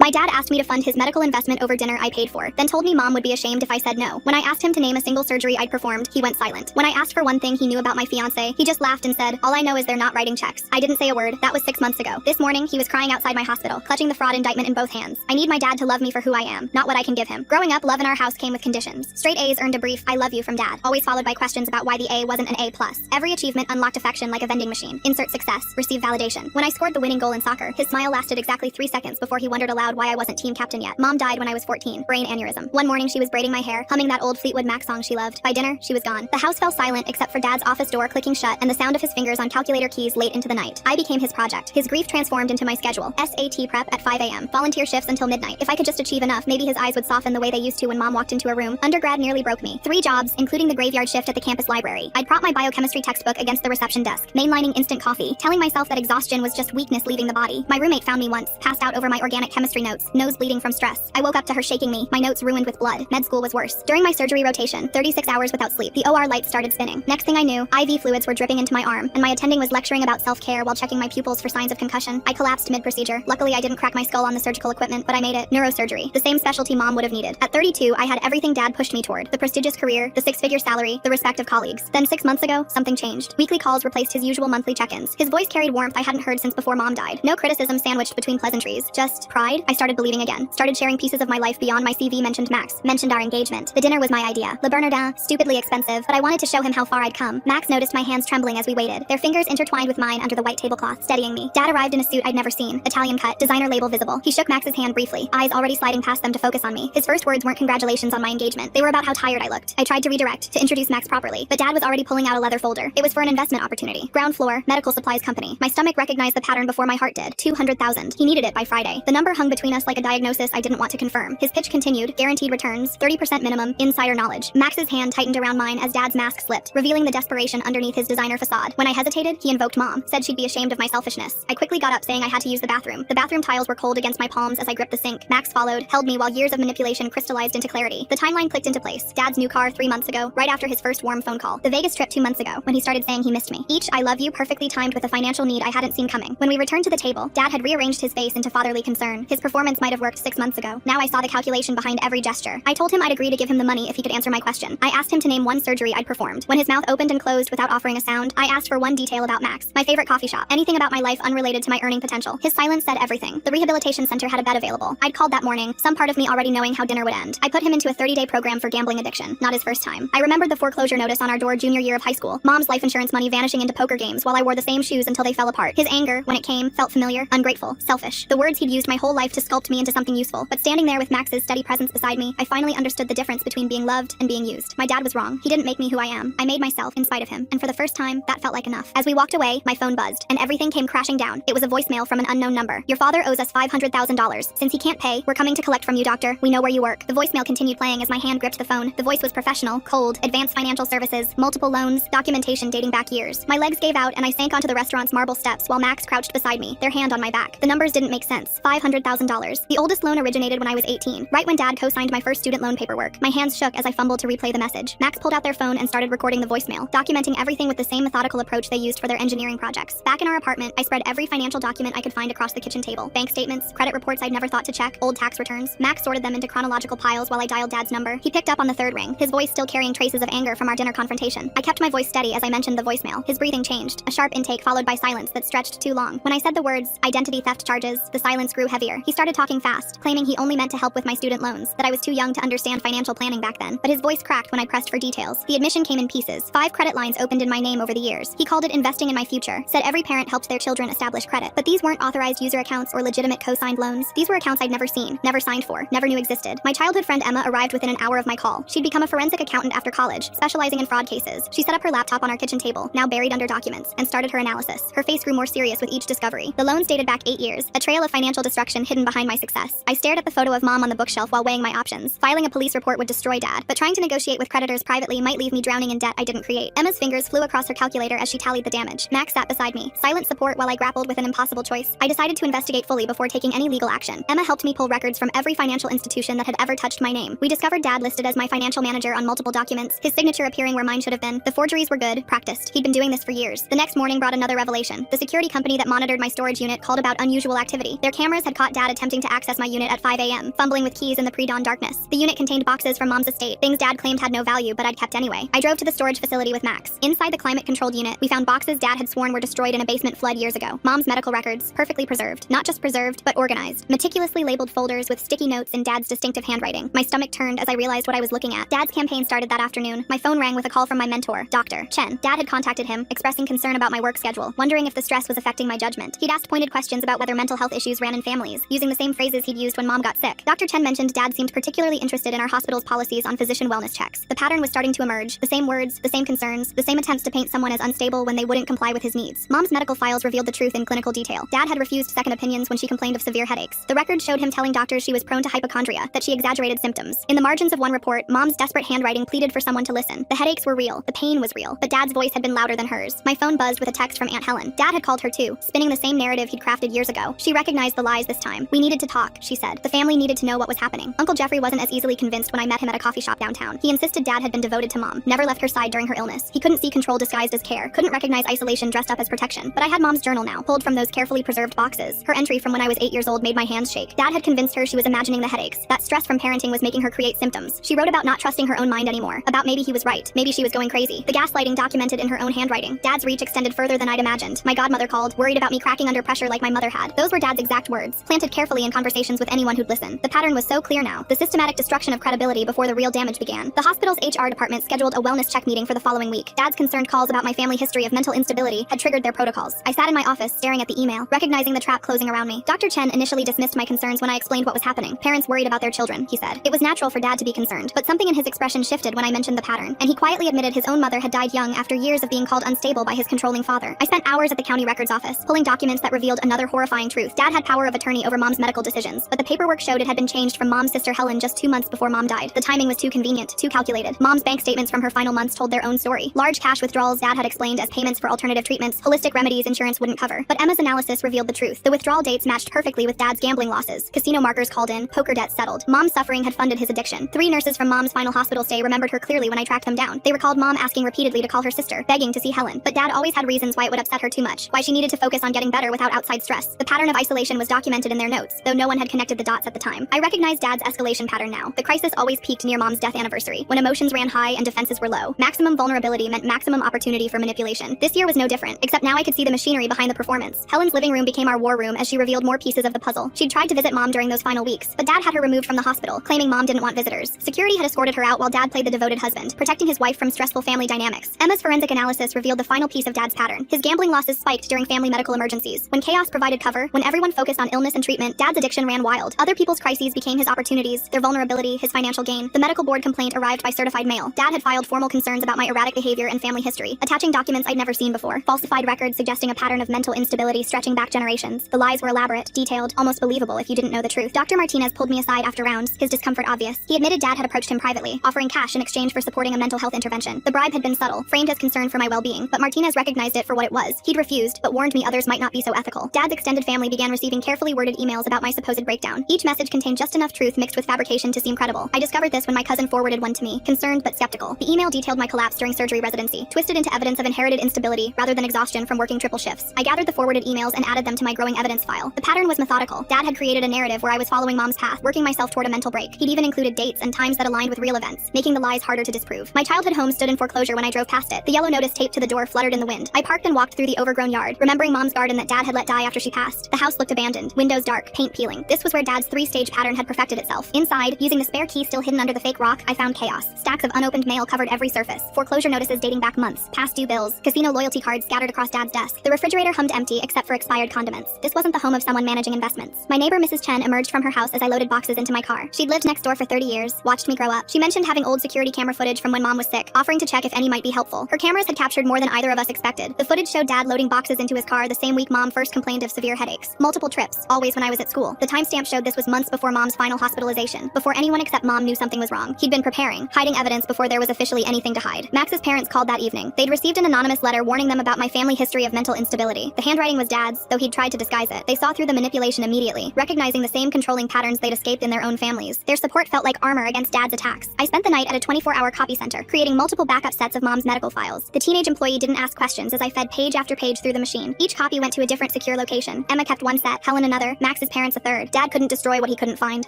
My dad asked me to fund his medical investment over dinner I paid for, then told me mom would be ashamed if I said no. When I asked him to name a single surgery I'd performed, he went silent. When I asked for one thing he knew about my fiancé, he just laughed and said, "All I know is they're not writing checks." I didn't say a word. That was 6 months ago. This morning, he was crying outside my hospital, clutching the fraud indictment in both hands. I need my dad to love me for who I am, not what I can give him. Growing up, love in our house came with conditions. Straight A's earned a brief "I love you" from dad, always followed by questions about why the A wasn't an A+. Every achievement unlocked affection like a vending machine. Insert success, receive validation. When I scored the winning goal in soccer, his smile lasted exactly 3 seconds before he wondered aloud why I wasn't team captain yet. Mom died when I was 14, brain aneurysm. One morning she was braiding my hair, humming that old Fleetwood Mac song she loved. By dinner, she was gone. The house fell silent except for dad's office door clicking shut and the sound of his fingers on calculator keys late into the night. I became his project. His grief transformed into my schedule. SAT prep at 5 a.m. Volunteer shifts until midnight. If I could just achieve enough, maybe his eyes would soften the way they used to when mom walked into a room. Undergrad nearly broke me. 3 jobs, including the graveyard shift at the campus library. I'd prop my biochemistry textbook against the reception desk, mainlining instant coffee, telling myself that exhaustion was just weakness leaving the body. My roommate found me once, passed out over my organic chemistry notes, nose bleeding from stress. I woke up to her shaking me, my notes ruined with blood. Med school was worse. During my surgery rotation, 36 hours without sleep, the OR lights started spinning. Next thing I knew, IV fluids were dripping into my arm, and my attending was lecturing about self-care while checking my pupils for signs of concussion. I collapsed mid-procedure. Luckily, I didn't crack my skull on the surgical equipment, but I made it. Neurosurgery, the same specialty mom would have needed. At 32, I had everything dad pushed me toward. The prestigious career, the 6-figure salary, the respect of colleagues. Then 6 months ago, something changed. Weekly calls replaced his usual monthly check-ins. His voice carried warmth I hadn't heard since before mom died. No criticism sandwiched between pleasantries. Just pride. I started believing again. Started sharing pieces of my life beyond my CV. Mentioned Max. Mentioned our engagement. The dinner was my idea. Le Bernardin, stupidly expensive, but I wanted to show him how far I'd come. Max noticed my hands trembling as we waited. Their fingers intertwined with mine under the white tablecloth, steadying me. Dad arrived in a suit I'd never seen. Italian cut, designer label visible. He shook Max's hand briefly, eyes already sliding past them to focus on me. His first words weren't congratulations on my engagement. They were about how tired I looked. I tried to redirect, to introduce Max properly, but Dad was already pulling out a leather folder. It was for an investment opportunity. Ground floor, medical supplies company. My stomach recognized the pattern before my heart did. 200,000. He needed it by Friday. The number hung between us like a diagnosis I didn't want to confirm. His pitch continued. Guaranteed returns, 30% minimum, insider knowledge. Max's hand tightened around mine as Dad's mask slipped, revealing the desperation underneath his designer facade. When I hesitated, he invoked Mom, said she'd be ashamed of my selfishness. I quickly got up saying I had to use the bathroom. The bathroom tiles were cold against my palms as I gripped the sink. Max followed, held me while years of manipulation crystallized into clarity. The timeline clicked into place. Dad's new car 3 months ago, right after his first warm phone call. The Vegas trip 2 months ago, when he started saying he missed me. Each "I love you" perfectly timed with a financial need I hadn't seen coming. When we returned to the table, Dad had rearranged his face into fatherly concern. His performance might have worked 6 months ago. Now I saw the calculation behind every gesture. I told him I'd agree to give him the money if he could answer my question. I asked him to name one surgery I'd performed. When his mouth opened and closed without offering a sound, I asked for one detail about Max, my favorite coffee shop, anything about my life unrelated to my earning potential. His silence said everything. The rehabilitation center had a bed available. I'd called that morning, some part of me already knowing how dinner would end. I put him into a 30-day program for gambling addiction, not his first time. I remembered the foreclosure notice on our door junior year of high school, Mom's life insurance money vanishing into poker games while I wore the same shoes until they fell apart. His anger, when it came, felt familiar, ungrateful, selfish. The words he'd used my whole life to sculpt me into something useful. But standing there with Max's steady presence beside me, I finally understood the difference between being loved and being used. My dad was wrong. He didn't make me who I am. I made myself in spite of him. And for the first time, that felt like enough. As we walked away, my phone buzzed, and everything came crashing down. It was a voicemail from an unknown number. "Your father owes us $500,000. Since he can't pay, we're coming to collect from you, doctor. We know where you work." The voicemail continued playing as my hand gripped the phone. The voice was professional, cold, advanced financial services, multiple loans, documentation dating back years. My legs gave out and I sank onto the restaurant's marble steps while Max crouched beside me, their hand on my back. The numbers didn't make sense. $500,000. The oldest loan originated when I was 18, right when Dad co-signed my first student loan paperwork. My hands shook as I fumbled to replay the message. Max pulled out their phone and started recording the voicemail, documenting everything with the same methodical approach they used for their engineering projects. Back in our apartment, I spread every financial document I could find across the kitchen table. Bank statements, credit reports I'd never thought to check, old tax returns. Max sorted them into chronological piles while I dialed Dad's number. He picked up on the third ring, his voice still carrying traces of anger from our dinner confrontation. I kept my voice steady as I mentioned the voicemail. His breathing changed, a sharp intake followed by silence that stretched too long. When I said the words, "identity theft charges," the silence grew heavier. He started talking fast, claiming he only meant to help with my student loans, that I was too young to understand financial planning back then. But his voice cracked when I pressed for details. The admission came in pieces. 5 credit lines opened in my name over the years. He called it investing in my future, said every parent helped their children establish credit. But these weren't authorized user accounts or legitimate co-signed loans. These were accounts I'd never seen, never signed for, never knew existed. My childhood friend Emma arrived within an hour of my call. She'd become a forensic accountant after college, specializing in fraud cases. She set up her laptop on our kitchen table, now buried under documents, and started her analysis. Her face grew more serious with each discovery. The loans dated back 8 years, a trail of financial destruction hidden behind my success. I stared at the photo of Mom on the bookshelf while weighing my options. Filing a police report would destroy Dad, but trying to negotiate with creditors privately might leave me drowning in debt I didn't create. Emma's fingers flew across her calculator as she tallied the damage. Max sat beside me, silent support while I grappled with an impossible choice. I decided to investigate fully before taking any legal action. Emma helped me pull records from every financial institution that had ever touched my name. We discovered Dad listed as my financial manager on multiple documents, his signature appearing where mine should have been. The forgeries were good, practiced. He'd been doing this for years. The next morning brought another revelation. The security company that monitored my storage unit called about unusual activity. Their cameras had caught Dad attempting to access my unit at 5 a.m., fumbling with keys in the pre-dawn darkness. The unit contained boxes from Mom's estate, things Dad claimed had no value but I'd kept anyway. I drove to the storage facility with Max. Inside the climate-controlled unit, we found boxes Dad had sworn were destroyed in a basement flood years ago. Mom's medical records, perfectly preserved. Not just preserved, but organized. Meticulously labeled folders with sticky notes in Dad's distinctive handwriting. My stomach turned as I realized what I was looking at. Dad's campaign started that afternoon. My phone rang with a call from my mentor, Dr. Chen. Dad had contacted him, expressing concern about my work schedule, wondering if the stress was affecting my judgment. He'd asked pointed questions about whether mental health issues ran in families, using the same phrases he'd used when Mom got sick. Dr. Chen mentioned Dad seemed particularly interested in our hospital's policies on physician wellness checks. The pattern was starting to emerge. The same words, the same concerns, the same attempts to paint someone as unstable when they wouldn't comply with his needs. Mom's medical files revealed the truth in clinical detail. Dad had refused second opinions when she complained of severe headaches. The record showed him telling doctors she was prone to hypochondria, that she exaggerated symptoms. In the margins of one report, Mom's desperate handwriting pleaded for someone to listen. The headaches were real, the pain was real, but Dad's voice had been louder than hers. My phone buzzed with a text from Aunt Helen. Dad had called her too, spinning the same narrative he'd crafted years ago. She recognized the lies this time. We needed to talk, she said. The family needed to know what was happening. Uncle Jeffrey wasn't as easily convinced when I met him at a coffee shop downtown. He insisted Dad had been devoted to Mom, never left her side during her illness. He couldn't see control disguised as care, couldn't recognize isolation dressed up as protection. But I had Mom's journal now, pulled from those carefully preserved boxes. Her entry from when I was 8 years old made my hands shake. Dad had convinced her she was imagining the headaches, that stress from parenting was making her create symptoms. She wrote about not trusting her own mind anymore, about maybe he was right, maybe she was going crazy. The gaslighting documented in her own handwriting. Dad's reach extended further than I'd imagined. My godmother called, worried about me cracking under pressure like my mother had. Those were Dad's exact words, planted carefully in conversations with anyone who'd listen. The pattern was so clear now, the systematic destruction of credibility before the real damage began. The hospital's HR department scheduled a wellness check meeting for the following week. Dad's concerned calls about my family history of mental instability had triggered their protocols. I sat in my office, staring at the email, recognizing the trap closing around me. Dr. Chen initially dismissed my concerns when I explained what was happening. Parents worried about their children, he said. It was natural for Dad to be concerned, but something in his expression shifted when I mentioned the pattern, and he quietly admitted his own mother had died young after years of being called unstable by his controlling father. I spent hours at the county records office, pulling documents that revealed another horrifying truth. Dad had power of attorney over Mom's medical decisions, but the paperwork showed it had been changed from Mom's sister Helen just 2 months before Mom died. The timing was too convenient, too calculated. Mom's bank statements from her final months told their own story. Large cash withdrawals Dad had explained as payments for alternative treatments, holistic remedies insurance wouldn't cover. But Emma's analysis revealed the truth. The withdrawal dates matched perfectly with Dad's gambling losses. Casino markers called in, poker debts settled. Mom's suffering had funded his addiction. 3 nurses from Mom's final hospital stay remembered her clearly when I tracked them down. They recalled Mom asking repeatedly to call her sister, begging to see Helen. But Dad always had reasons why it would upset her too much, why she needed to focus on getting better without outside stress. The pattern of isolation was documented in their notes, though no one had connected the dots at the time. I recognized Dad's escalation pattern now. The crisis always peaked near Mom's death anniversary, when emotions ran high and defenses were low. Maximum vulnerability meant maximum opportunity for manipulation. This year was no different, except now I could see the machinery behind the performance. Helen's living room became our war room as she revealed more pieces of the puzzle. She'd tried to visit Mom during those final weeks, but Dad had her removed from the hospital, claiming Mom didn't want visitors. Security had escorted her out while Dad played the devoted husband, protecting his wife from stressful family dynamics. Emma's forensic analysis revealed the final piece of Dad's pattern. His gambling losses spiked during family medical emergencies. When chaos provided cover, when everyone focused on illness and treatment, Dad's addiction ran wild. Other people's crises became his opportunities, their vulnerability, his financial gain. The medical board complaint arrived by certified mail. Dad had filed formal concerns about my erratic behavior and family history, attaching documents I'd never seen before. Falsified records suggesting a pattern of mental instability stretching back generations. The lies were elaborate, detailed, almost believable if you didn't know the truth. Dr. Martinez pulled me aside after rounds, his discomfort obvious. He admitted Dad had approached him privately, offering cash in exchange for supporting a mental health intervention. The bribe had been subtle, framed as concern for my well-being, but Martinez recognized it for what it was. He'd refused, but warned me others might not be so ethical. Dad's extended family began receiving carefully worded emails about my supposed breakdown. Each message contained just enough truth mixed with fabrication to seem credible. I discovered this when my cousin forwarded one to me, concerned but skeptical. The email detailed my collapse during surgery residency, twisted into evidence of inherited instability rather than exhaustion from working triple shifts. I gathered the forwarded emails and added them to my growing evidence file. The pattern was methodical. Dad had created a narrative where I was following Mom's path, working myself toward a mental break. He'd even included dates and times that aligned with real events, making the lies harder to disprove. My childhood home stood in foreclosure when I drove past it. The yellow notice taped to the door fluttered in the wind. I parked and walked through the overgrown yard, remembering Mom's garden that Dad had let die after she passed. The house looked abandoned, windows dark, paint peeling. This was where Dad's 3-stage pattern had perfected itself. Inside, using the spare key still hidden under the fake rock, I found chaos. Stacks of unopened mail covered every surface. Foreclosure notices dating back months. Past due bills. Casino loyalty cards scattered across Dad's desk. The refrigerator hummed empty except for expired condiments. This wasn't the home of someone managing investments. My neighbor Mrs. Chen emerged from her house as I loaded boxes into my car. She'd lived next door for 30 years, watched me grow up. She mentioned having old security camera footage from when Mom was sick, offering to check if any might be helpful. Her cameras had captured more than either of us expected. The footage showed Dad loading boxes into his car the same week Mom first complained of severe headaches. Multiple trips, always when I was at school. The timestamp showed this was months before Mom's final hospitalization, before anyone except Mom knew something was wrong. He'd been preparing, hiding evidence before there was officially anything to hide. Max's parents called that evening. They'd received an anonymous letter warning them about my family history of mental instability. The handwriting was Dad's, though he'd tried to disguise it. They saw through the manipulation immediately, recognizing the same controlling patterns they'd escaped in their own families. Their support felt like armor against Dad's attacks. I spent the night at a 24-hour copy center, creating multiple backup sets of Mom's medical files. The teenage employee didn't ask questions as I fed page after page through the machine. Each copy went to a different secure location. Emma kept one set, Helen another, Max Max's parents a third. Dad couldn't destroy what he couldn't find.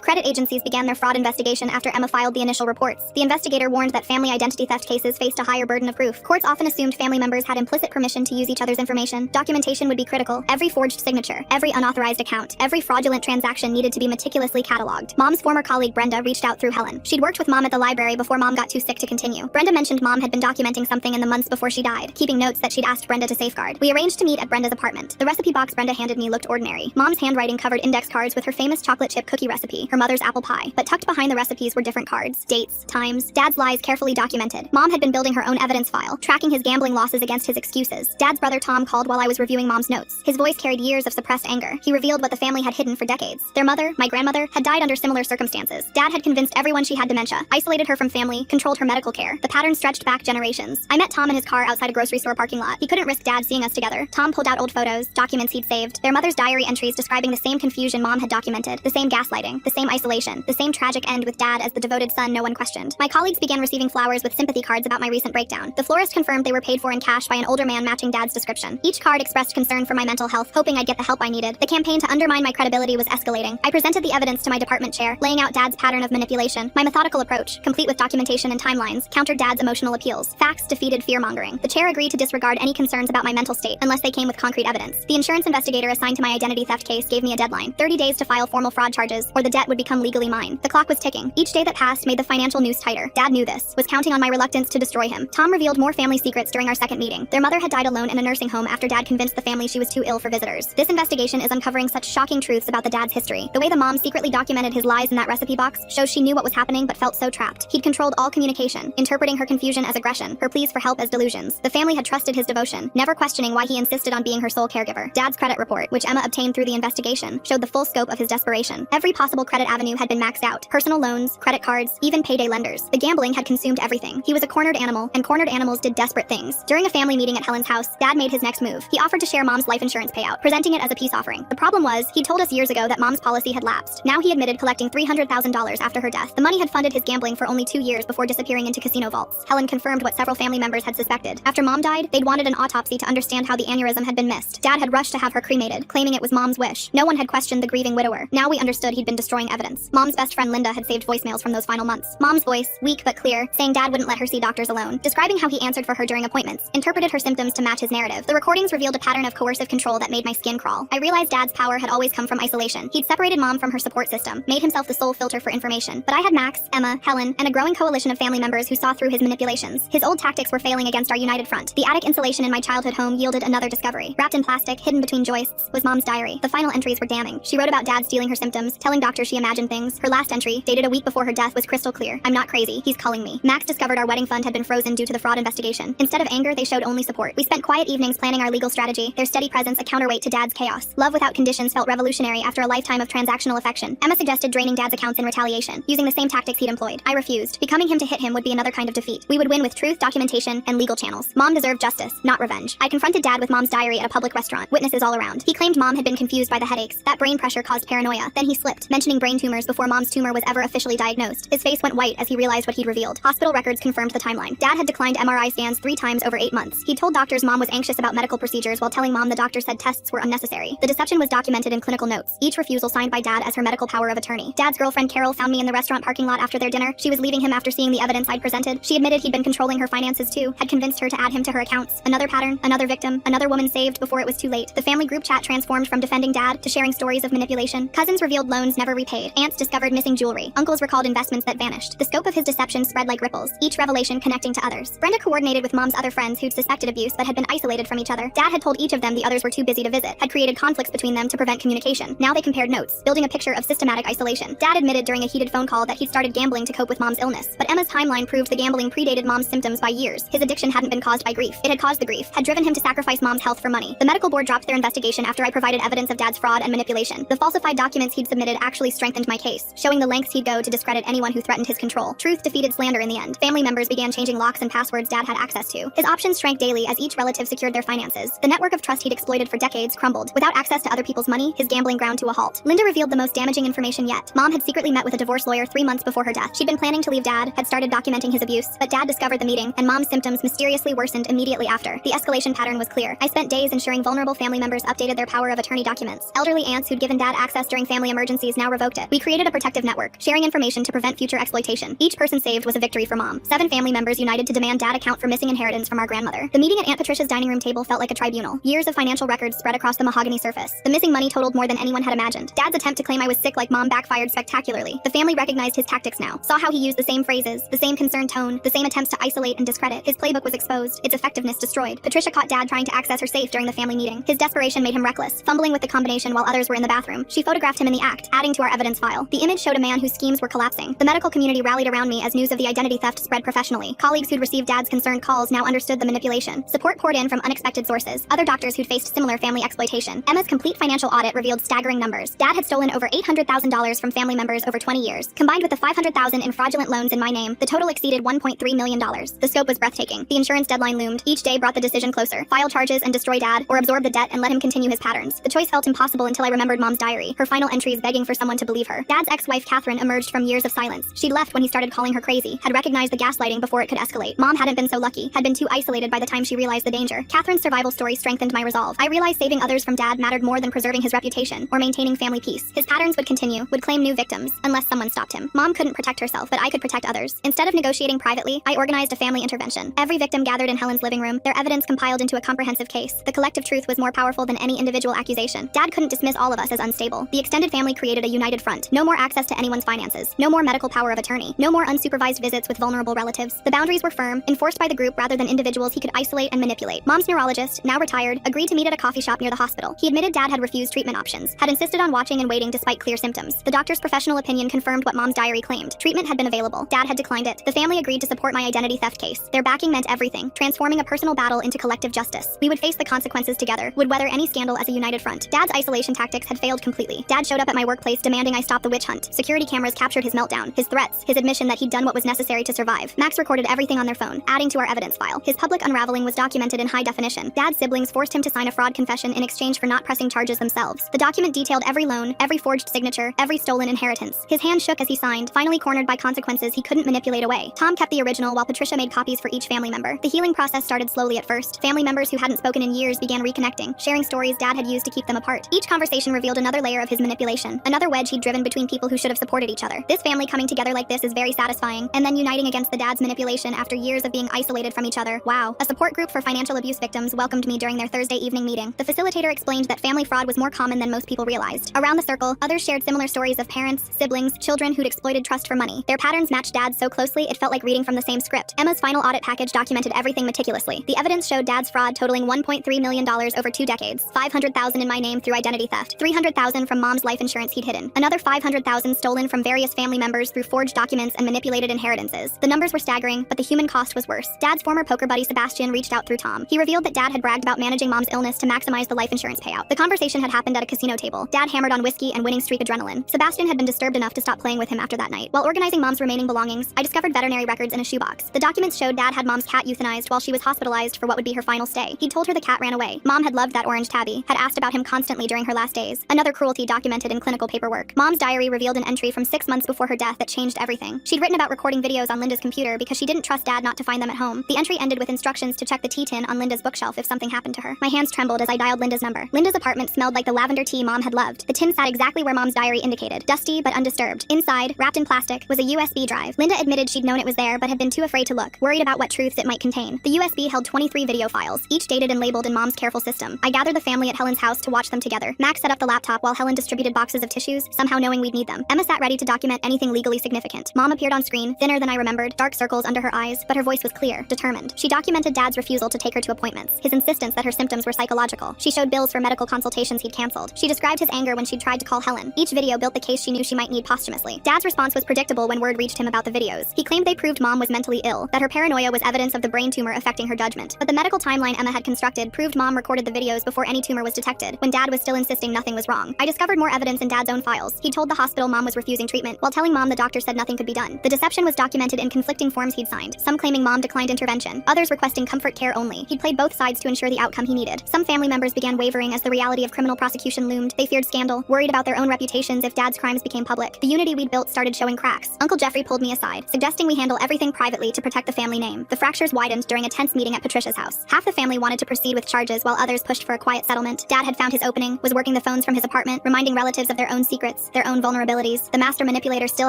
Credit agencies began their fraud investigation after Emma filed the initial reports. The investigator warned that family identity theft cases faced a higher burden of proof. Courts often assumed family members had implicit permission to use each other's information. Documentation would be critical. Every forged signature, every unauthorized account, every fraudulent transaction needed to be meticulously cataloged. Mom's former colleague Brenda reached out through Helen. She'd worked with Mom at the library before Mom got too sick to continue. Brenda mentioned Mom had been documenting something in the months before she died, keeping notes that she'd asked Brenda to safeguard. We arranged to meet at Brenda's apartment. The recipe box Brenda handed me looked ordinary. Mom's handwriting covered index cards with her famous chocolate chip cookie recipe, her mother's apple pie, but tucked behind the recipes were different cards, dates, times, Dad's lies carefully documented. Mom had been building her own evidence file, tracking his gambling losses against his excuses. Dad's brother Tom called while I was reviewing Mom's notes. His voice carried years of suppressed anger. He revealed what the family had hidden for decades. Their mother, my grandmother, had died under similar circumstances. Dad had convinced everyone she had dementia, isolated her from family, controlled her medical care. The pattern stretched back generations. I met Tom in his car outside a grocery store parking lot. He couldn't risk Dad seeing us together. Tom pulled out old photos, documents he'd saved, their mother's diary entries describing the same confusion Mom had documented, the same gaslighting, the same isolation, the same tragic end with Dad as the devoted son no one questioned. My colleagues began receiving flowers with sympathy cards about my recent breakdown. The florist confirmed they were paid for in cash by an older man matching Dad's description. Each card expressed concern for my mental health, hoping I'd get the help I needed. The campaign to undermine my credibility was escalating. I presented the evidence to my department chair, laying out Dad's pattern of manipulation. My methodical approach, complete with documentation and timelines, countered Dad's emotional appeals. Facts defeated fear-mongering. The chair agreed to disregard any concerns about my mental state unless they came with concrete evidence. The insurance investigator assigned to my identity theft case gave me a deadline, 30 days to file formal fraud charges, or the debt would become legally mine. The clock was ticking. Each day that passed made the financial noose tighter. Dad knew this, was counting on my reluctance to destroy him. Tom revealed more family secrets during our second meeting. Their mother had died alone in a nursing home after Dad convinced the family she was too ill for visitors. This investigation is uncovering such shocking truths about the Dad's history. The way the mom secretly documented his lies in that recipe box shows she knew what was happening but felt so trapped. He'd controlled all communication, interpreting her confusion as aggression, her pleas for help as delusions. The family had trusted his devotion, never questioning why he insisted on being her sole caregiver. Dad's credit report, which Emma obtained through the investigation, showed the full scope of his desperation. Every possible credit avenue had been maxed out. Personal loans, credit cards, even payday lenders. The gambling had consumed everything. He was a cornered animal, and cornered animals did desperate things. During a family meeting at Helen's house, Dad made his next move. He offered to share Mom's life insurance payout, presenting it as a peace offering. The problem was, he told us years ago that Mom's policy had lapsed. Now he admitted collecting $300,000 after her death. The money had funded his gambling for only 2 years before disappearing into casino vaults. Helen confirmed what several family members had suspected. After Mom died, they'd wanted an autopsy to understand how the aneurysm had been missed. Dad had rushed to have her cremated, claiming it was Mom's wish. No one had questioned the grieving widower. Now we understood he'd been destroying evidence. Mom's best friend Linda had saved voicemails from those final months. Mom's voice, weak but clear, saying Dad wouldn't let her see doctors alone, describing how he answered for her during appointments, interpreted her symptoms to match his narrative. The recordings revealed a pattern of coercive control that made my skin crawl. I realized Dad's power had always come from isolation. He'd separated Mom from her support system, made himself the sole filter for information. But I had Max, Emma, Helen, and a growing coalition of family members who saw through his manipulations. His old tactics were failing against our united front. The attic insulation in my childhood home yielded another discovery. Wrapped in plastic, hidden between joists, was Mom's diary. The final entries were damning. She wrote about Dad stealing her symptoms, telling doctors she imagined things. Her last entry, dated a week before her death, was crystal clear. I'm not crazy, he's culling me. Max discovered our wedding fund had been frozen due to the fraud investigation. Instead of anger, they showed only support. We spent quiet evenings planning our legal strategy, their steady presence a counterweight to Dad's chaos. Love without conditions felt revolutionary after a lifetime of transactional affection. Emma suggested draining Dad's accounts in retaliation, using the same tactics he'd employed. I refused. Becoming him to hit him would be another kind of defeat. We would win with truth, documentation, and legal channels. Mom deserved justice, not revenge. I confronted Dad with Mom's diary at a public restaurant, witnesses all around. He claimed Mom had been confused by the headaches. That brain pressure caused paranoia. Then he slipped, mentioning brain tumors before Mom's tumor was ever officially diagnosed. His face went white as he realized what he'd revealed. Hospital records confirmed the timeline. Dad had declined MRI scans 3 times over 8 months. He told doctors Mom was anxious about medical procedures while telling Mom the doctor said tests were unnecessary. The deception was documented in clinical notes, each refusal signed by Dad as her medical power of attorney. Dad's girlfriend Carol found me in the restaurant parking lot after their dinner. She was leaving him after seeing the evidence I'd presented. She admitted he'd been controlling her finances too, had convinced her to add him to her accounts. Another pattern, another victim, another woman saved before it was too late. The family group chat transformed from defending Dad to sharing stories of manipulation. Cousins revealed loans never repaid. Aunts discovered missing jewelry. Uncles recalled investments that vanished. The scope of his deception spread like ripples, each revelation connecting to others. Brenda coordinated with Mom's other friends who'd suspected abuse but had been isolated from each other. Dad had told each of them the others were too busy to visit, had created conflicts between them to prevent communication. Now they compared notes, building a picture of systematic isolation. Dad admitted during a heated phone call that he'd started gambling to cope with Mom's illness, but Emma's timeline proved the gambling predated Mom's symptoms by years. His addiction hadn't been caused by grief. It had caused the grief, had driven him to sacrifice Mom's health for money. The medical board dropped their investigation after I provided evidence of Dad's fraud and manipulation. The falsified documents he'd submitted actually strengthened my case, showing the lengths he'd go to discredit anyone who threatened his control. Truth defeated slander in the end. Family members began changing locks and passwords Dad had access to. His options shrank daily as each relative secured their finances. The network of trust he'd exploited for decades crumbled. Without access to other people's money, his gambling ground to a halt. Linda revealed the most damaging information yet. Mom had secretly met with a divorce lawyer 3 months before her death. She'd been planning to leave Dad, had started documenting his abuse, but Dad discovered the meeting, and Mom's symptoms mysteriously worsened immediately after. The escalation pattern was clear. I spent days ensuring vulnerable family members updated their power of attorney documents. Elderly aunts dads who'd given dad access during family emergencies now revoked it. We created a protective network, sharing information to prevent future exploitation. Each person saved was a victory for Mom. 7 family members united to demand dad account for missing inheritance from our grandmother. The meeting at Aunt Patricia's dining room table felt like a tribunal. Years of financial records spread across the mahogany surface. The missing money totaled more than anyone had imagined. Dad's attempt to claim I was sick like Mom backfired spectacularly. The family recognized his tactics now, saw how he used the same phrases, the same concerned tone, the same attempts to isolate and discredit. His playbook was exposed, its effectiveness destroyed. Patricia caught Dad trying to access her safe during the family meeting. His desperation made him reckless, fumbling with the combination while others were in the bathroom. She photographed him in the act, adding to our evidence file. The image showed a man whose schemes were collapsing. The medical community rallied around me as news of the identity theft spread professionally. Colleagues who'd received Dad's concerned calls now understood the manipulation. Support poured in from unexpected sources. Other doctors who'd faced similar family exploitation. Emma's complete financial audit revealed staggering numbers. Dad had stolen over $800,000 from family members over 20 years. Combined with the $500,000 in fraudulent loans in my name, the total exceeded $1.3 million. The scope was breathtaking. The insurance deadline loomed. Each day brought the decision closer. File charges and destroy Dad, or absorb the debt and let him continue his patterns. The choice felt impossible until I remembered Mom's diary, her final entries begging for someone to believe her. Dad's ex-wife Catherine emerged from years of silence. She'd left when he started calling her crazy, had recognized the gaslighting before it could escalate. Mom hadn't been so lucky, had been too isolated by the time she realized the danger. Catherine's survival story strengthened my resolve. I realized saving others from Dad mattered more than preserving his reputation or maintaining family peace. His patterns would continue, would claim new victims, unless someone stopped him. Mom couldn't protect herself, but I could protect others. Instead of negotiating privately, I organized a family intervention. Every victim gathered in Helen's living room, their evidence compiled into a comprehensive case. The collective truth was more powerful than any individual accusation. Dad couldn't dismiss all of us as unstable. The extended family created a united front. No more access to anyone's finances. No more medical power of attorney. No more unsupervised visits with vulnerable relatives. The boundaries were firm, enforced by the group rather than individuals he could isolate and manipulate. Mom's neurologist, now retired, agreed to meet at a coffee shop near the hospital. He admitted Dad had refused treatment options, had insisted on watching and waiting despite clear symptoms. The doctor's professional opinion confirmed what Mom's diary claimed. Treatment had been available. Dad had declined it. The family agreed to support my identity theft case. Their backing meant everything, transforming a personal battle into collective justice. We would face the consequences together, would weather any scandal as a united front. Dad's isolation tactics had failed completely. Dad showed up at my workplace demanding I stop the witch hunt. Security cameras captured his meltdown, his threats, his admission that he'd done what was necessary to survive. Max recorded everything on their phone, adding to our evidence file. His public unraveling was documented in high definition. Dad's siblings forced him to sign a fraud confession in exchange for not pressing charges themselves. The document detailed every loan, every forged signature, every stolen inheritance. His hand shook as he signed, finally cornered by consequences he couldn't manipulate away. Tom kept the original while Patricia made copies for each family member. The healing process started slowly at first. Family members who hadn't spoken in years began reconnecting, sharing stories Dad had used to keep them apart. Each conversation revealed another layer of his manipulation, another wedge he'd driven between people who should have supported each other. This family coming together like this is very satisfying, and then uniting against the Dad's manipulation after years of being isolated from each other. Wow. A support group for financial abuse victims welcomed me during their Thursday evening meeting. The facilitator explained that family fraud was more common than most people realized. Around the circle, others shared similar stories of parents, siblings, children who'd exploited trust for money. Their patterns matched Dad's so closely it felt like reading from the same script. Emma's final audit package documented everything meticulously. The evidence showed Dad's fraud totaling $1.3 million over 2 decades, $500,000 in my name through identity theft, $300,000 from Mom's life insurance he'd hidden, another $500,000 stolen from various family members through forged documents and manipulated inheritances. The numbers were staggering, but the human cost was worse. Dad's former poker buddy Sebastian reached out through Tom. He revealed that Dad had bragged about managing Mom's illness to maximize the life insurance payout. The conversation had happened at a casino table. Dad hammered on whiskey and winning streak adrenaline. Sebastian had been disturbed enough to stop playing with him after that night. While organizing Mom's remaining belongings, I discovered veterinary records in a shoebox. The documents showed Dad had Mom's cat euthanized while she was hospitalized for what would be her final stay. He told her the cat ran away. Mom had loved that orange tabby, had asked about him constantly during her last days. Another cruelty documented in clinical paperwork. Mom's diary revealed an entry from 6 months before her death that changed everything. She'd written about recording videos on Linda's computer because she didn't trust Dad not to find them at home. The entry ended with instructions to check the tea tin on Linda's bookshelf if something happened to her. My hands trembled as I dialed Linda's number. Linda's apartment smelled like the lavender tea Mom had loved. The tin sat exactly where Mom's diary indicated, dusty but undisturbed. Inside, wrapped in plastic, was a USB drive. Linda admitted she'd known it was there but had been too afraid to look, worried about what truths it might contain. The USB held 23 video files, each dated and labeled in Mom's careful system. I gathered the family at Helen's house to watch them together. Max set up the laptop while Helen distributed boxes of tissues, somehow knowing we'd need them. Emma sat ready to document anything legally significant. Mom appeared on screen, thinner than I remembered, dark circles under her eyes, but her voice was clear, determined. She documented Dad's refusal to take her to appointments, his insistence that her symptoms were psychological. She showed bills for medical consultations he'd canceled. She described his anger when she'd tried to call Helen. Each video built the case she knew she might need posthumously. Dad's response was predictable when word reached him about the videos. He claimed they proved Mom was mentally ill, that her paranoia was evidence of the brain tumor affecting her judgment. But the medical timeline Emma had constructed proved Mom recorded the videos before any tumor was detected, when Dad was still insisting nothing was wrong. I discovered more evidence in Dad's own files. He told the hospital Mom was refusing treatment, while telling Mom the doctor said nothing could be done. The deception was documented in conflicting forms he'd signed, some claiming Mom declined intervention, others requesting comfort care only. He'd played both sides to ensure the outcome he needed. Some family members began wavering as the reality of criminal prosecution loomed. They feared scandal, worried about their own reputations if Dad's crimes became public. The unity we'd built started showing cracks. Uncle Jeffrey pulled me aside, suggesting we handle everything privately to protect the family name. The fractures widened during a tense meeting at Patricia's house. Half the family wanted to proceed with charges while others pushed for a quiet settlement. Dad had found his opening, was working the phone phones from his apartment, reminding relatives of their own secrets, their own vulnerabilities. The master manipulator still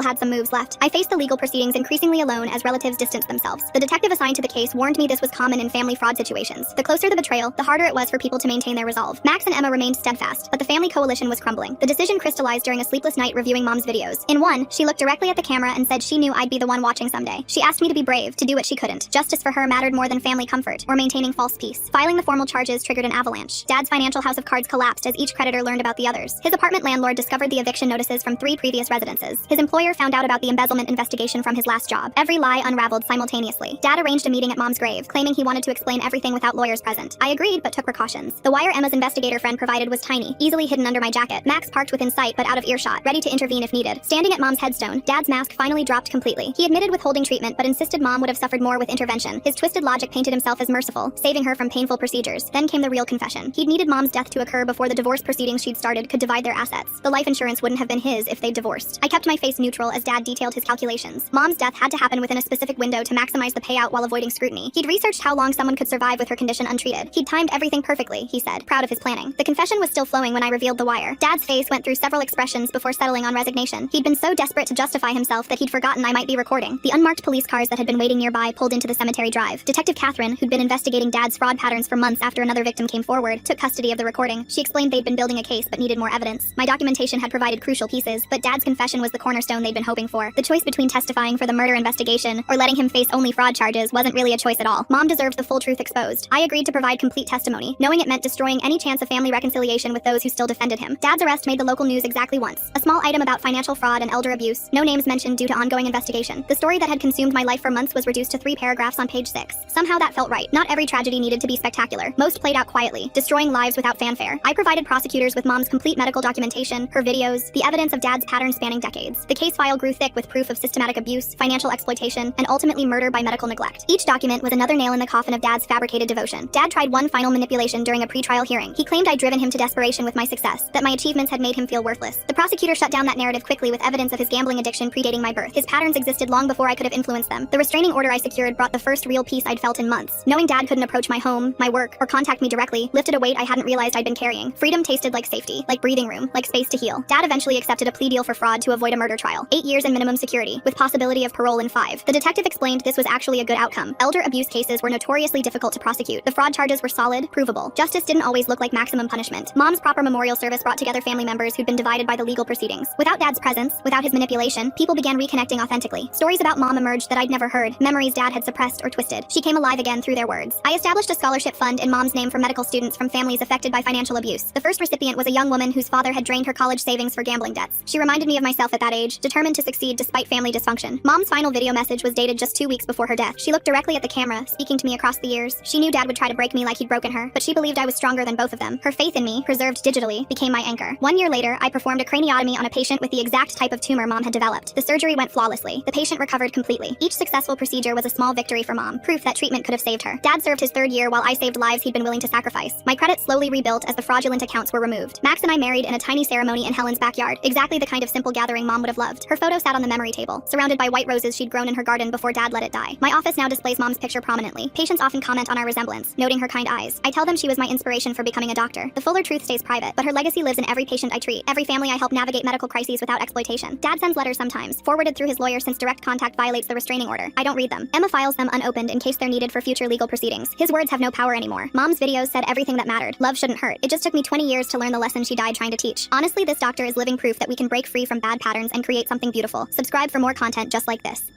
had some moves left. I faced the legal proceedings increasingly alone as relatives distanced themselves. The detective assigned to the case warned me this was common in family fraud situations. The closer the betrayal, the harder it was for people to maintain their resolve. Max and Emma remained steadfast, but the family coalition was crumbling. The decision crystallized during a sleepless night reviewing Mom's videos. In one, she looked directly at the camera and said she knew I'd be the one watching someday. She asked me to be brave, to do what she couldn't. Justice for her mattered more than family comfort, or maintaining false peace. Filing the formal charges triggered an avalanche. Dad's financial house of cards collapsed as each creditor learned about the others. His apartment landlord discovered the eviction notices from 3 previous residences. His employer found out about the embezzlement investigation from his last job. Every lie unraveled simultaneously. Dad arranged a meeting at Mom's grave, claiming he wanted to explain everything without lawyers present. I agreed, but took precautions. The wire Emma's investigator friend provided was tiny, easily hidden under my jacket. Max parked within sight but out of earshot, ready to intervene if needed. Standing at Mom's headstone, Dad's mask finally dropped completely. He admitted withholding treatment but insisted Mom would have suffered more with intervention. His twisted logic painted himself as merciful, saving her from painful procedures. Then came the real confession. He'd needed Mom's death to occur before the divorce proceedings she'd started could divide their assets. The life insurance wouldn't have been his if they'd divorced. I kept my face neutral as Dad detailed his calculations. Mom's death had to happen within a specific window to maximize the payout while avoiding scrutiny. He'd researched how long someone could survive with her condition untreated. He'd timed everything perfectly, he said, proud of his planning. The confession was still flowing when I revealed the wire. Dad's face went through several expressions before settling on resignation. He'd been so desperate to justify himself that he'd forgotten I might be recording. The unmarked police cars that had been waiting nearby pulled into the cemetery drive. Detective Catherine, who'd been investigating Dad's fraud patterns for months after another victim came forward, took custody of the recording. She explained they'd been building a case but needed more evidence. My documentation had provided crucial pieces, but Dad's confession was the cornerstone they'd been hoping for. The choice between testifying for the murder investigation or letting him face only fraud charges wasn't really a choice at all. Mom deserved the full truth exposed. I agreed to provide complete testimony, knowing it meant destroying any chance of family reconciliation with those who still defended him. Dad's arrest made the local news exactly once. A small item about financial fraud and elder abuse, no names mentioned due to ongoing investigation. The story that had consumed my life for months was reduced to 3 paragraphs on page 6. Somehow that felt right. Not every tragedy needed to be spectacular. Most played out quietly, destroying lives without fanfare. I provided prosecutors with Mom's complete medical documentation, her videos, the evidence of Dad's pattern spanning decades. The case file grew thick with proof of systematic abuse, financial exploitation, and ultimately murder by medical neglect. Each document was another nail in the coffin of Dad's fabricated devotion. Dad tried one final manipulation during a pretrial hearing. He claimed I'd driven him to desperation with my success, that my achievements had made him feel worthless. The prosecutor shut down that narrative quickly with evidence of his gambling addiction predating my birth. His patterns existed long before I could have influenced them. The restraining order I secured brought the first real peace I'd felt in months. Knowing Dad couldn't approach my home, my work, or contact me directly lifted a weight I hadn't realized I'd been carrying. Freedom tasted like safety, like breathing room, like space to heal. Dad eventually accepted a plea deal for fraud to avoid a murder trial. 8 years in minimum security, with possibility of parole in 5. The detective explained this was actually a good outcome. Elder abuse cases were notoriously difficult to prosecute. The fraud charges were solid, provable. Justice didn't always look like maximum punishment. Mom's proper memorial service brought together family members who'd been divided by the legal proceedings. Without Dad's presence, without his manipulation, people began reconnecting authentically. Stories about Mom emerged that I'd never heard, memories Dad had suppressed or twisted. She came alive again through their words. I established a scholarship fund in Mom's name for medical students from families affected by financial abuse. The first recipient was a young woman whose father had drained her college savings for gambling debts. She reminded me of myself at that age, determined to succeed despite family dysfunction. Mom's final video message was dated just 2 weeks before her death. She looked directly at the camera, speaking to me across the years. She knew Dad would try to break me like he'd broken her, but she believed I was stronger than both of them. Her faith in me, preserved digitally, became my anchor. 1 year later, I performed a craniotomy on a patient with the exact type of tumor Mom had developed. The surgery went flawlessly. The patient recovered completely. Each successful procedure was a small victory for Mom, proof that treatment could have saved her. Dad served his 3rd year while I saved lives he'd been willing to sacrifice. My credit slowly rebuilt as the fraudulent accounts were removed. Max and I married in a tiny ceremony in Helen's backyard, exactly the kind of simple gathering Mom would have loved. Her photo sat on the memory table, surrounded by white roses she'd grown in her garden before Dad let it die. My office now displays Mom's picture prominently. Patients often comment on our resemblance, noting her kind eyes. I tell them she was my inspiration for becoming a doctor. The fuller truth stays private, but her legacy lives in every patient I treat, every family I help navigate medical crises without exploitation. Dad sends letters sometimes, forwarded through his lawyer since direct contact violates the restraining order. I don't read them. Emma files them unopened in case they're needed for future legal proceedings. His words have no power anymore. Mom's videos said everything that mattered. Love shouldn't hurt. It just took me 20 years to learn the lesson she died trying to teach. Honestly, this doctor is living proof that we can break free from bad patterns and create something beautiful. Subscribe for more content just like this.